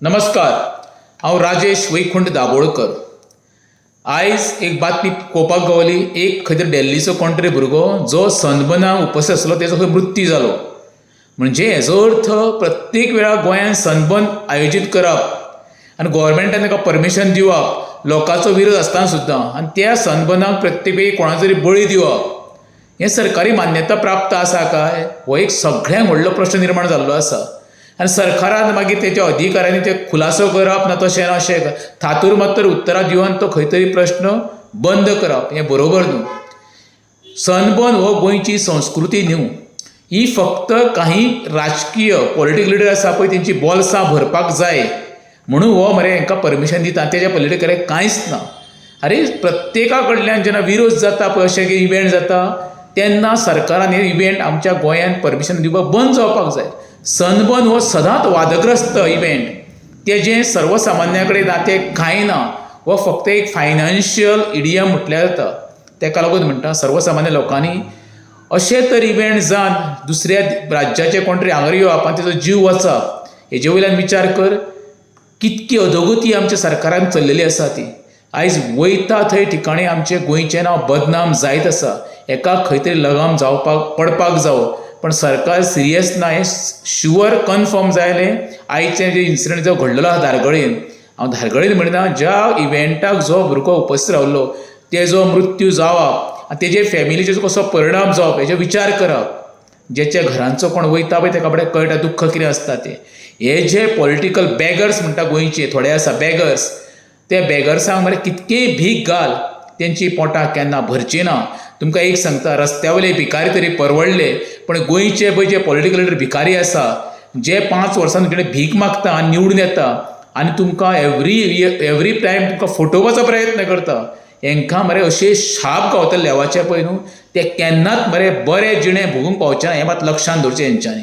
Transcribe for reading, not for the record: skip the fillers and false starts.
नमस्कार, हांव राजेश वैकुंठ दाबोळकर। आयज एक बातमी पळोवपाक गावली। एक खंय तरी दिल्लीचो कोण तरी भुरगो जो सनबर्नाक उपस्थित आसलो तेजो खंय मृत्यू जालो। म्हणजे हेजो अर्थ प्रत्येक वेळा गोंयांत सनबर्न आयोजीत करप आनी गोव्हर्मेंटान ताका परमिशन दिवप, लोकांचो विरोध आसतना सुद्दां, आनी त्या सनबर्नाक प्रत्येक वेळी कोणाचो तरी बळी दिवप, हें सरकारी मान्यता प्राप्त आसा काय? हो एक सगळ्यांत व्हडलो प्रश्न निर्माण जाल्लो आसा। आनी सरकारान मागीर तेच्या अधिकाऱ्यांनी ते खुलासो करप ना तशें ना अशें थातूर मात्तर उतरां दिवन तो खंय तरी प्रश्न बंद करप, हें बरोबर न्हू। सनबर्न हो गोंयची संस्कृती न्हू, ही फक्त काही राजकीय पॉलिटिकल लिडर आसा पळय तेंची बोल्सां भरपाक जाय म्हणून हो मरे हांकां परमिशन दिता, तेच्या पॉलिटिकल कांयच ना। अरे प्रत्येका कडल्यान जेन्ना विरोध जाता पळय अशें इव्हेंट जाता तेन्ना सरकारान हे इव्हेंट आमच्या गोंयांत परमिशन दिवपाक बंद जावपाक जाय। सनबर्न हो सदांच वादग्रस्त इव्हेंट, तेजें सर्वसामान्या कडेन ना तें कांय ना, हो फक्त एक फायनान्शियल इडियम म्हटल्यार जाता। तेका लागून म्हणटा सर्वसामान्य लोकांनी अशें तर इव्हेंट जावन दुसऱ्या राज्याचे कोण तरी हांगा येवप आनी तेजो जीव वचप, हेजे वयल्यान विचार कर कितकी अधोगती आमच्या सरकारान चल्लेली आसा ती। आयज वयता थंय ठिकाणी आमचे गोंयचें नांव बदनाम जायत आसा, एका खंय तरी लगाम जावपाक पडपाक जावो, पण सरकार सिरियस ना हें शुअर कन्फर्म जालें। आयचें जे इन्सिडंट जो घडलेलो आसा धारगळेन, हांव धारगळेन म्हणना, ज्या इव्हेंटाक जो भुरगो उपस्थित रावल्लो तेजो मृत्यू जावप आनी तेजे फॅमिलीचेर कसो परिणाम जावप हेजो विचार करप। जेच्या घरांचो कोण वयता पळय तेका बाबड्याक कळटा दुख्ख कितें आसता तें। हे जे पॉलिटिकल बॅगर्स म्हणटा गोंयचे थोडे आसा बॅगर्स, त्या बॅगर्सांक मरे कितकेय भीक घाल तेंची पोटां केन्ना भरची ना। तुमकां एक सांगता, रस्त्या वयले भिकारी तरी परवडले, पण गोंयचे पळय जे पॉलिटिकल लिडर भिकारी आसा, जे 5 वर्सां तुमचे कडेन भीक मागता आनी निवडून येता आनी तुमकां एवरी टायम तुमकां फटोवपाचो प्रयत्न करता, हांकां मरे अशें शाप गावतले देवाचे पळय न्हू, ते केन्नाच मरे बरें जिणें भोगूंक पावचे ना, हें मात लक्षांत दवरचें हेंच्यांनी।